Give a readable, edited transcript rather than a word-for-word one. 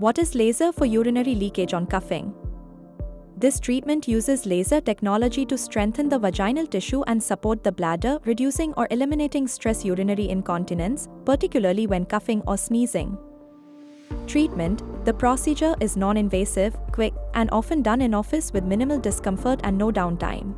What is laser for urinary leakage on cuffing? This treatment uses laser technology to strengthen the vaginal tissue and support the bladder, reducing or eliminating stress urinary incontinence, particularly when coughing or sneezing. Treatment: the procedure is non-invasive, quick, and often done in office with minimal discomfort and no downtime.